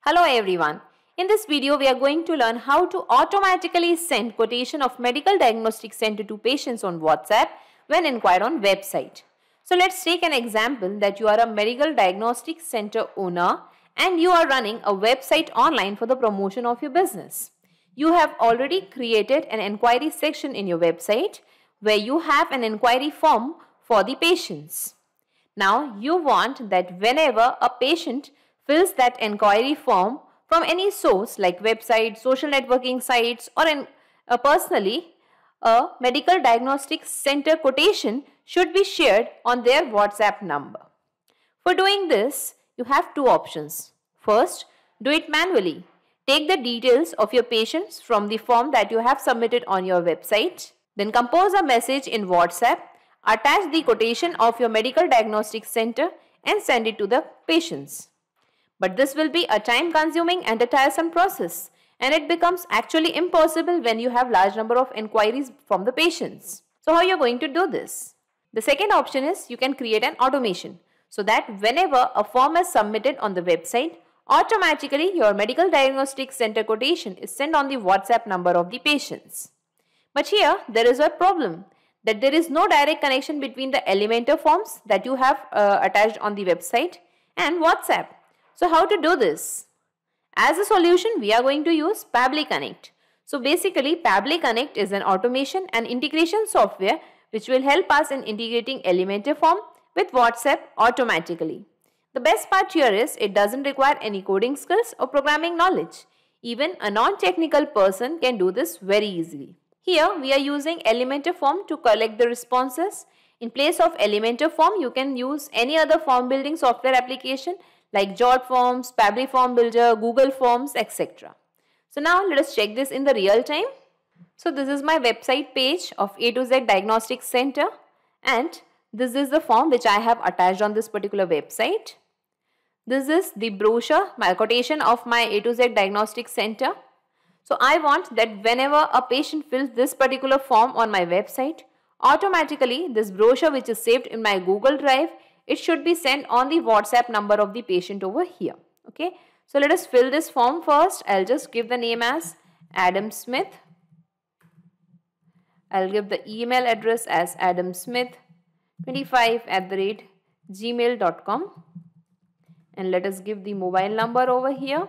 Hello everyone. In this video, we are going to learn how to automatically send quotation of medical diagnostic center to patients on WhatsApp when inquired on website. So let's take an example that you are a medical diagnostic center owner and you are running a website online for the promotion of your business. You have already created an inquiry section in your website where you have an inquiry form for the patients. Now you want that whenever a patient fills that inquiry form from any source like website, social networking sites or personally, a medical diagnostic center quotation should be shared on their WhatsApp number. For doing this, you have two options. First, do it manually. Take the details of your patients from the form that you have submitted on your website. Then compose a message in WhatsApp, attach the quotation of your medical diagnostic center and send it to the patients. But this will be a time-consuming and a tiresome process, and it becomes actually impossible when you have large number of inquiries from the patients. So how are you going to do this? The second option is you can create an automation so that whenever a form is submitted on the website, automatically your medical diagnostic center quotation is sent on the WhatsApp number of the patients. But here there is a problem that there is no direct connection between the Elementor forms that you have attached on the website and WhatsApp. So how to do this? As a solution, we are going to use Pabbly Connect. So basically, Pabbly Connect is an automation and integration software which will help us in integrating Elementor form with WhatsApp automatically. The best part here is it doesn't require any coding skills or programming knowledge. Even a non-technical person can do this very easily. Here, we are using Elementor form to collect the responses. In place of Elementor form, you can use any other form building software application like JotForms, Pabbly Form Builder, Google Forms, etc. So now let us check this in the real time. So this is my website page of A to Z Diagnostic Center and this is the form which I have attached on this particular website. This is the brochure, my quotation of my A to Z Diagnostic Center. So I want that whenever a patient fills this particular form on my website, automatically this brochure which is saved in my Google Drive, it should be sent on the WhatsApp number of the patient over here. Okay. So let us fill this form first. I'll just give the name as Adam Smith. I'll give the email address as adamsmith25@gmail.com and let us give the mobile number over here.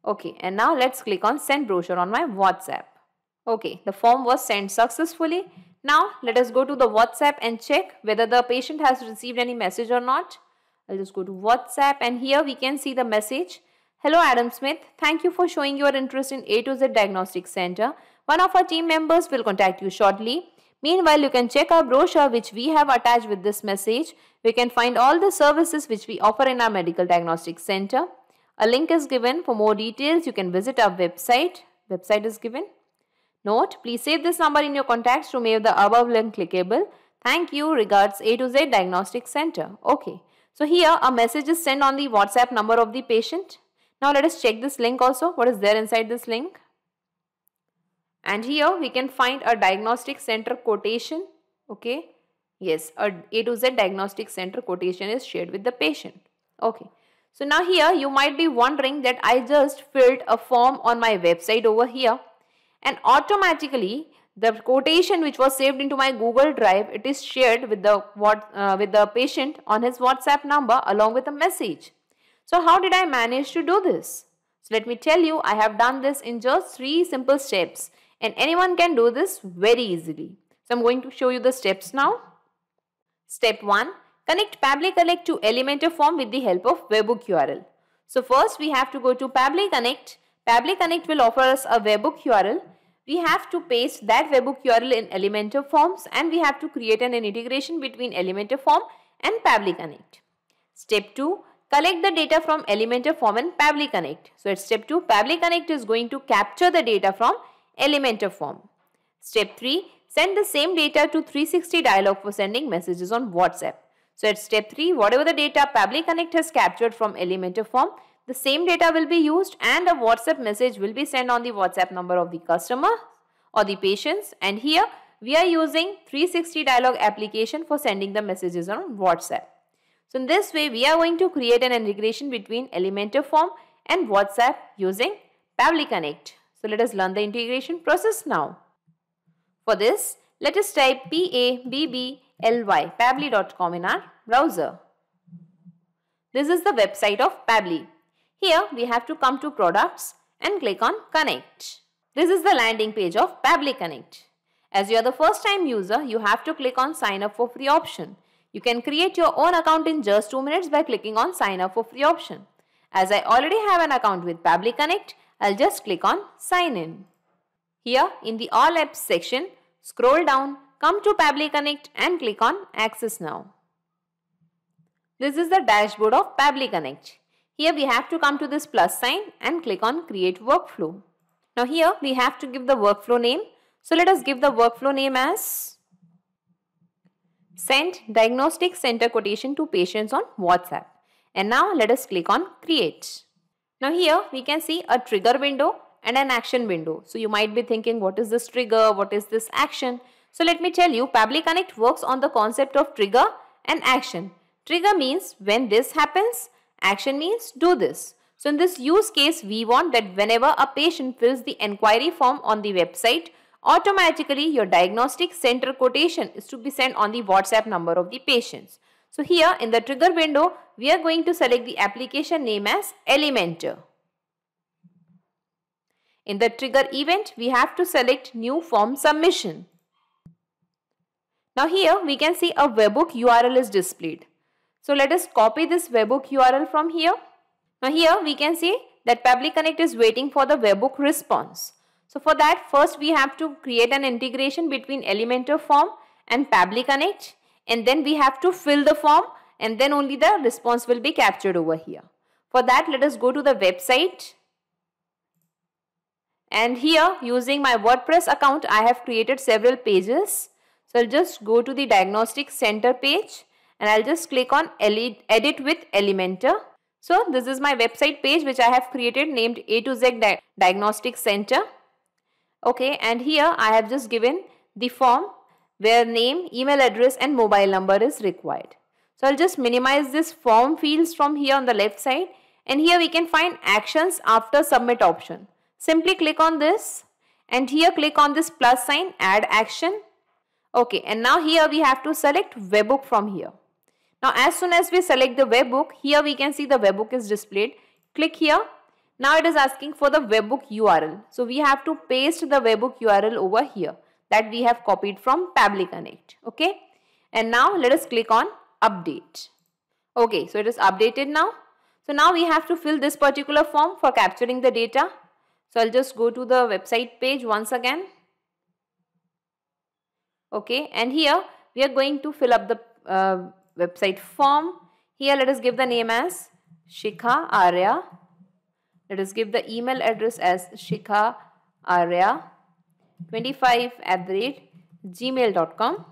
Okay, and now let's click on send brochure on my WhatsApp. Okay, the form was sent successfully. Now let us go to the WhatsApp and check whether the patient has received any message or not. I'll just go to WhatsApp and here we can see the message. Hello Adam Smith, thank you for showing your interest in A to Z Diagnostic Center. One of our team members will contact you shortly. Meanwhile, you can check our brochure which we have attached with this message. We can find all the services which we offer in our Medical Diagnostic Center. A link is given. For more details, you can visit our website. Website is given. Note, please save this number in your contacts to make the above link clickable. Thank you. Regards, A to Z Diagnostic Center. Okay. So here a message is sent on the WhatsApp number of the patient. Now let us check this link also. What is there inside this link? And here we can find a diagnostic center quotation. Okay. Yes, a to Z Diagnostic Center quotation is shared with the patient. Okay. So now here you might be wondering that I just filled a form on my website over here. And automatically the quotation which was saved into my Google Drive, it is shared with the patient on his WhatsApp number along with a message. So how did I manage to do this? So let me tell you, I have done this in just 3 simple steps and anyone can do this very easily. So I'm going to show you the steps now. Step 1. Connect Pabbly Connect to Elementor form with the help of webhook URL. So first we have to go to Pabbly Connect. Pabbly Connect will offer us a webhook URL. We have to paste that webhook URL in Elementor forms and we have to create an integration between Elementor form and Pabbly Connect. Step 2. Collect the data from Elementor form and Pabbly Connect. So at step 2, Pabbly Connect is going to capture the data from Elementor form. Step 3. Send the same data to 360 dialog for sending messages on WhatsApp. So at step 3, whatever the data Pabbly Connect has captured from Elementor form, the same data will be used and a WhatsApp message will be sent on the WhatsApp number of the customer or the patients. And here we are using 360 dialog application for sending the messages on WhatsApp. So in this way, we are going to create an integration between Elementor Form and WhatsApp using Pabbly Connect. So let us learn the integration process now. For this, let us type pabbly, pabbly.com in our browser. This is the website of Pabbly. Here we have to come to products and click on Connect. This is the landing page of Pabbly Connect. As you are the first time user, you have to click on sign up for free option. You can create your own account in just 2 minutes by clicking on sign up for free option. As I already have an account with Pabbly Connect, I'll just click on sign in. Here in the all apps section, scroll down, come to Pabbly Connect and click on access now. This is the dashboard of Pabbly Connect. Here we have to come to this plus sign and click on create workflow. Now here we have to give the workflow name. So let us give the workflow name as Send Diagnostic Center Quotation to Patients on WhatsApp. And now let us click on create. Now here we can see a trigger window and an action window. So you might be thinking, what is this trigger? What is this action? So let me tell you, Pabbly Connect works on the concept of trigger and action. Trigger means when this happens, action means do this. So in this use case, we want that whenever a patient fills the enquiry form on the website, automatically your diagnostic center quotation is to be sent on the WhatsApp number of the patients. So here in the trigger window, we are going to select the application name as Elementor. In the trigger event, we have to select new form submission. Now here we can see a webhook URL is displayed. So let us copy this webhook URL from here. Now here we can see that Pabbly Connect is waiting for the webhook response. So for that, first we have to create an integration between Elementor Form and Pabbly Connect, and then we have to fill the form, and then only the response will be captured over here. For that, let us go to the website. And here, using my WordPress account, I have created several pages. So I'll just go to the Diagnostic Center page and I'll just click on Edit with Elementor. So this is my website page which I have created named A to Z Diagnostic Center. Okay, and here I have just given the form where name, email address and mobile number is required. So I'll just minimize this form fields from here on the left side, and here we can find actions after submit option. Simply click on this and here click on this plus sign, add action. Okay, and now here we have to select webhook from here. Now as soon as we select the webhook, here we can see the webhook is displayed. Click here. Now it is asking for the webhook URL. So we have to paste the webhook URL over here that we have copied from Pabbly Connect. Okay, and now let us click on update. Okay, so it is updated now. So now we have to fill this particular form for capturing the data. So I'll just go to the website page once again. Okay, and here we are going to fill up the website form. Here let us give the name as Shikha Arya. Let us give the email address as shikhaarya25@gmail.com,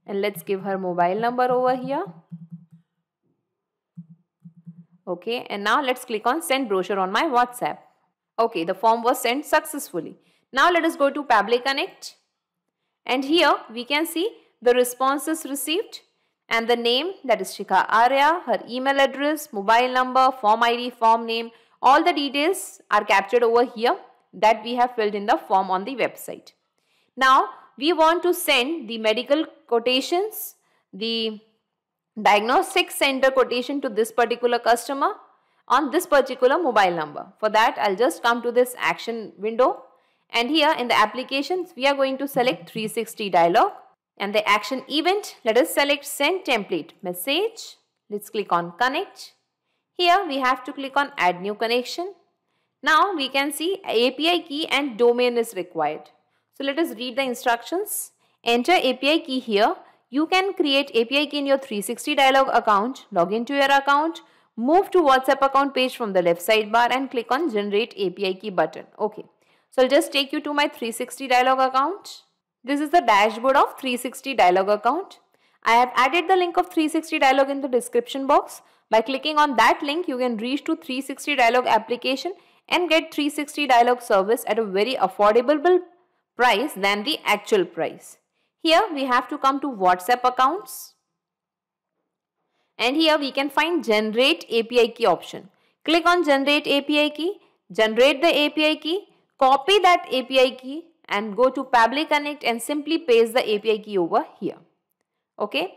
and let's give her mobile number over here. Okay, and now let's click on send brochure on my WhatsApp. Okay, the form was sent successfully. Now let us go to Pabbly Connect, and here we can see the responses received and the name, that is Shikha Arya, her email address, mobile number, form ID, form name, all the details are captured over here that we have filled in the form on the website. Now we want to send the medical quotations, the diagnostic center quotation to this particular customer on this particular mobile number. For that, I'll just come to this action window, and here in the applications we are going to select 360 dialog, and the action event, let us select send template message. Let's click on connect. Here we have to click on add new connection. Now we can see API key and domain is required. So let us read the instructions. Enter API key here. You can create API key in your 360 dialog account, log into your account, move to WhatsApp account page from the left sidebar and click on generate API key button. Okay, so I'll just take you to my 360 dialog account. This is the dashboard of 360 dialog account. I have added the link of 360 dialog in the description box. By clicking on that link, you can reach to 360 dialog application and get 360 dialog service at a very affordable price than the actual price. Here we have to come to WhatsApp accounts, And here we can find generate API key option. Click on generate API key, generate the API key, copy that API key and go to Pabbly Connect and simply paste the API key over here. Okay.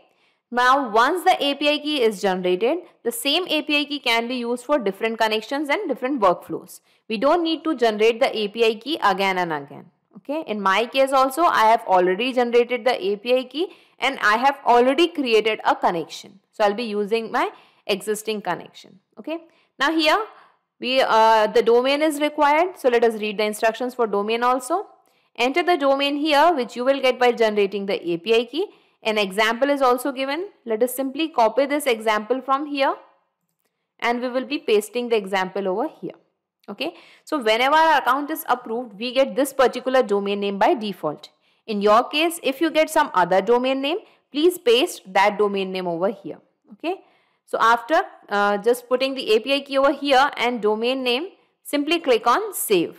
Now once the API key is generated, the same API key can be used for different connections and different workflows. We don't need to generate the API key again and again. Okay. In my case also, I have already generated the API key and I have already created a connection. So I'll be using my existing connection. Okay. Now here the domain is required. So let us read the instructions for domain also. Enter the domain here, which you will get by generating the API key. An example is also given. Let us simply copy this example from here and we will be pasting the example over here. Okay. So whenever our account is approved, we get this particular domain name by default. In your case, if you get some other domain name, please paste that domain name over here. Okay. So after just putting the API key over here and domain name, simply click on save.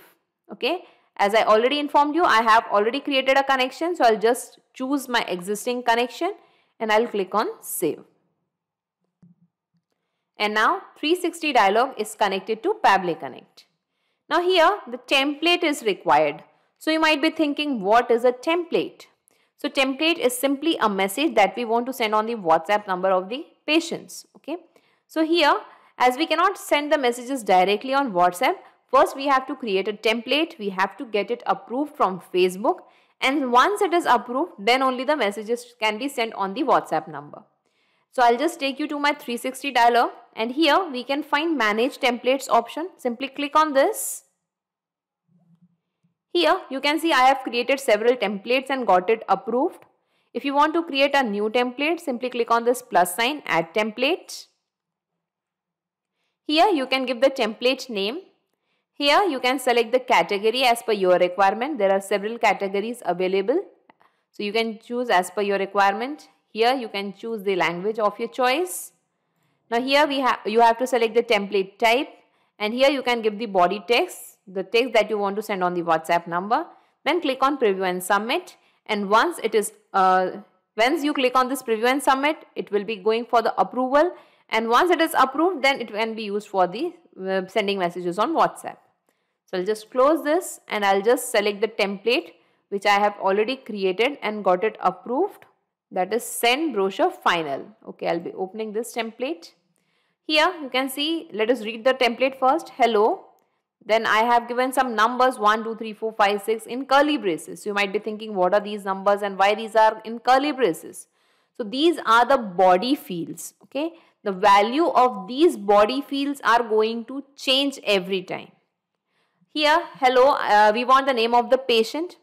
Okay. As I already informed you, I have already created a connection. So I'll just choose my existing connection and I'll click on save. And now 360 dialog is connected to Pabbly Connect. Now here the template is required. So you might be thinking, what is a template? So template is simply a message that we want to send on the WhatsApp number of the patients. Okay. So here, as we cannot send the messages directly on WhatsApp, first we have to create a template. We have to get it approved from Facebook. And once it is approved, then only the messages can be sent on the WhatsApp number. So I'll just take you to my 360 dialog and here we can find manage templates option. Simply click on this. Here you can see I have created several templates and got it approved. If you want to create a new template, simply click on this plus sign, add template. Here you can give the template name. Here you can select the category as per your requirement. There are several categories available. So you can choose as per your requirement. Here you can choose the language of your choice. Now here you have to select the template type and here you can give the body text, the text that you want to send on the WhatsApp number. Then click on preview and submit, and once you click on this preview and submit, it will be going for the approval, and once it is approved, then it can be used for the sending messages on WhatsApp. So I'll just close this and I'll just select the template which I have already created and got it approved. That is send brochure final. Okay, I'll be opening this template. Here you can see, let us read the template first. Hello. Then I have given some numbers 1, 2, 3, 4, 5, 6 in curly braces. You might be thinking, what are these numbers and why these are in curly braces? So these are the body fields. Okay. The value of these body fields are going to change every time. Here, hello, we want the name of the patient.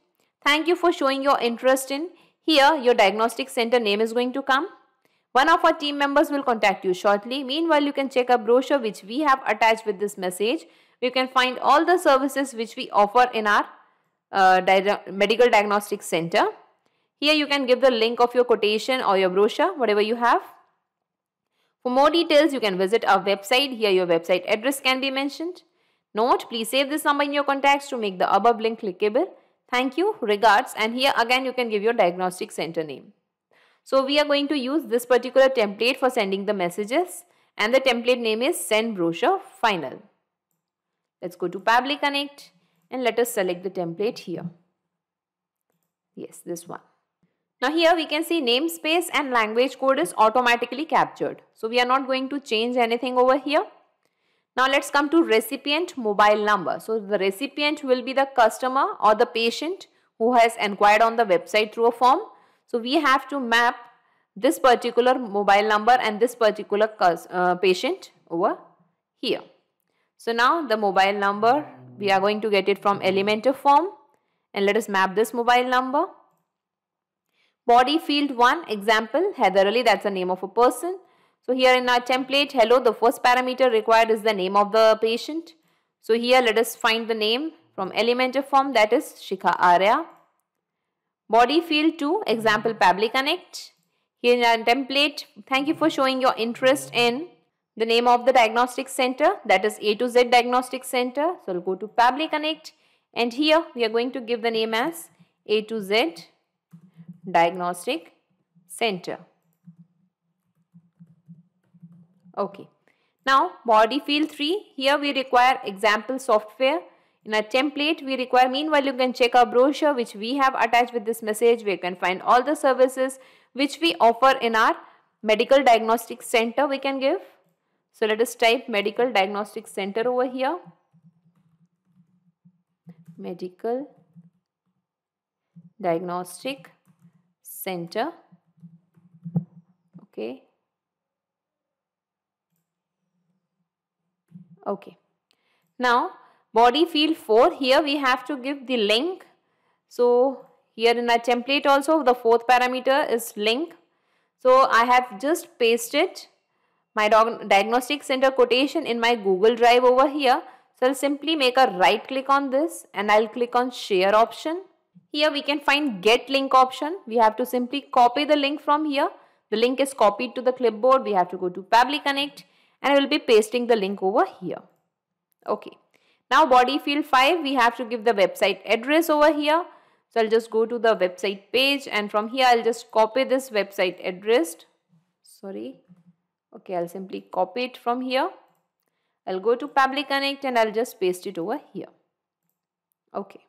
Thank you for showing your interest in. Here, your diagnostic center name is going to come. One of our team members will contact you shortly. Meanwhile, you can check a brochure which we have attached with this message. You can find all the services which we offer in our medical diagnostic center. Here you can give the link of your quotation or your brochure, whatever you have. For more details, you can visit our website. Here your website address can be mentioned. Note, please save this number in your contacts to make the above link clickable. Thank you, regards, and here again you can give your diagnostic center name. So we are going to use this particular template for sending the messages, and the template name is send brochure final. Let's go to Pabbly Connect and let us select the template here. Yes, this one. Now here we can see namespace and language code is automatically captured. So we are not going to change anything over here. Now let's come to recipient mobile number. So the recipient will be the customer or the patient who has inquired on the website through a form. So we have to map this particular mobile number and this particular patient over here. So now the mobile number, we are going to get it from Elementor form, and let us map this mobile number. Body field 1, example, Heather Ali, that's the name of a person. So here in our template, hello, the first parameter required is the name of the patient. So here let us find the name from Elementor form, that is Shikha Arya. Body field 2, example, Pabbly Connect. Here in our template, thank you for showing your interest in the name of the diagnostic center, that is A to Z Diagnostic Center. So we'll go to Pabbly Connect, and here we are going to give the name as A to Z Diagnostic Center. Okay. Now body field 3, here we require example software. In a template we require, meanwhile you can check our brochure which we have attached with this message, where you can find all the services which we offer in our medical diagnostic center we can give. So let us type medical diagnostic center over here. Medical diagnostic center. Okay. Okay. Now body field 4, here we have to give the link. So here in our template also the fourth parameter is link. So I have just pasted my diagnostic center quotation in my Google Drive over here. So I'll simply make a right click on this and I'll click on share option. Here we can find get link option. We have to simply copy the link from here. The link is copied to the clipboard. We have to go to Pabbly Connect and I will be pasting the link over here. Okay. Now body field 5, we have to give the website address over here. So I'll just go to the website page and from here I'll just copy this website address. Okay, I'll simply copy it from here. I'll go to Pabbly Connect and I'll just paste it over here. Okay.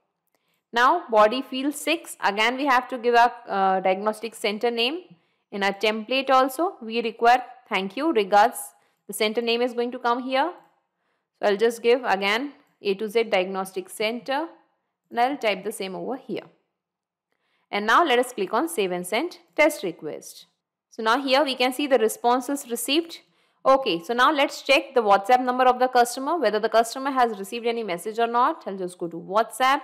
Now body field 6, again we have to give our diagnostic center name. In our template also we require thank you, regards. The center name is going to come here. So I'll just give again A to Z diagnostic center and I'll type the same over here. And now let us click on save and send test request. So now here we can see the responses received. Okay, so now let's check the WhatsApp number of the customer, whether the customer has received any message or not. I'll just go to WhatsApp.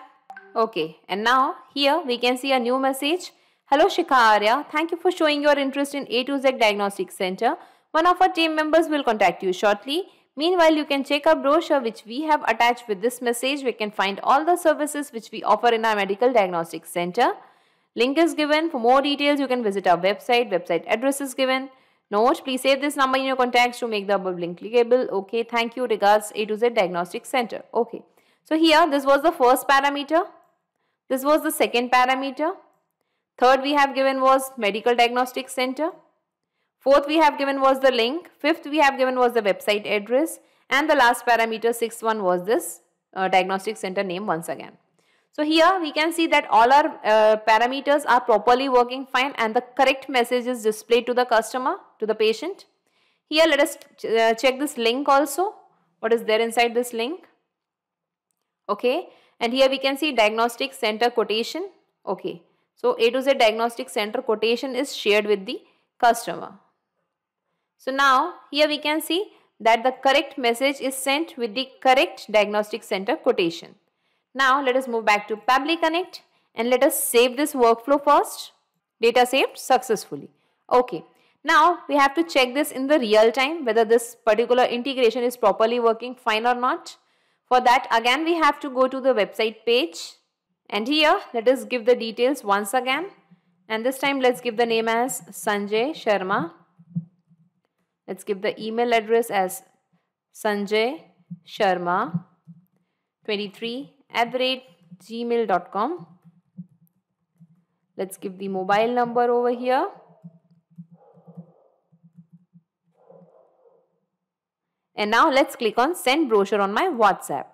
Okay, and now here we can see a new message. Hello Shikha Arya, thank you for showing your interest in A to Z Diagnostic Center. One of our team members will contact you shortly. Meanwhile, you can check our brochure which we have attached with this message. We can find all the services which we offer in our medical diagnostic center. Link is given. For more details, you can visit our website. Website address is given. Note, please save this number in your contacts to make the above link clickable. Okay, thank you. Regards, A to Z Diagnostic Center. Okay. So here, this was the first parameter. This was the second parameter. Third we have given was medical diagnostic center. Fourth we have given was the link. Fifth we have given was the website address. And the last parameter, sixth one, was this diagnostic center name once again. So here we can see that all our parameters are properly working fine and the correct message is displayed to the customer, to the patient. Here let us check this link also. What is there inside this link? Okay. And here we can see diagnostic center quotation. Okay. So A to Z diagnostic center quotation is shared with the customer. So now here we can see that the correct message is sent with the correct diagnostic center quotation. Now let us move back to Pabbly Connect and let us save this workflow first. Data saved successfully. Okay. Now we have to check this in the real time whether this particular integration is properly working fine or not. For that again we have to go to the website page and here let us give the details once again and this time let's give the name as Sanjay Sharma. Let's give the email address as Sanjay Sharma 23@gmail.com. Let's give the mobile number over here. And now let's click on send brochure on my WhatsApp.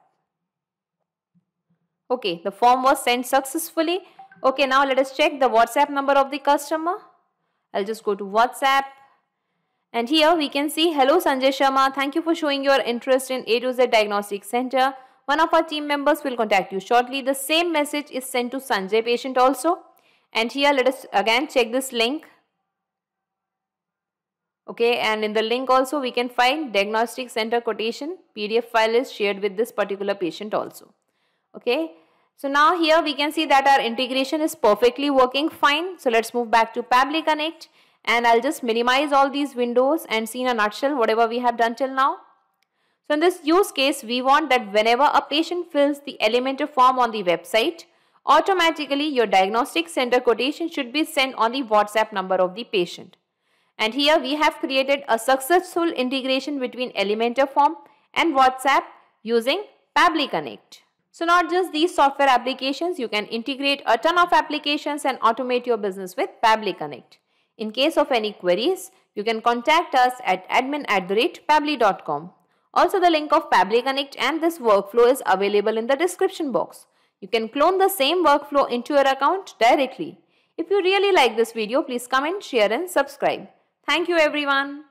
Okay, the form was sent successfully. Okay, now let us check the WhatsApp number of the customer. I'll just go to WhatsApp. And here we can see, hello Sanjay Sharma, thank you for showing your interest in A to Z Diagnostic Center. One of our team members will contact you shortly. The same message is sent to Sanjay patient also. And here let us again check this link. Okay, and in the link also we can find diagnostic center quotation. PDF file is shared with this particular patient also. Okay, so now here we can see that our integration is perfectly working fine. So let's move back to Pabbly Connect and I'll just minimize all these windows and see in a nutshell whatever we have done till now. So in this use case, we want that whenever a patient fills the Elementor form on the website, automatically your diagnostic center quotation should be sent on the WhatsApp number of the patient. And here we have created a successful integration between Elementor form and WhatsApp using Pabbly Connect. So not just these software applications, you can integrate a ton of applications and automate your business with Pabbly Connect. In case of any queries, You can contact us at admin@pabbly.com. Also, the link of Pabbly Connect and this workflow is available in the description box. You can clone the same workflow into your account directly. If you really like this video, please comment, share and subscribe. Thank you everyone.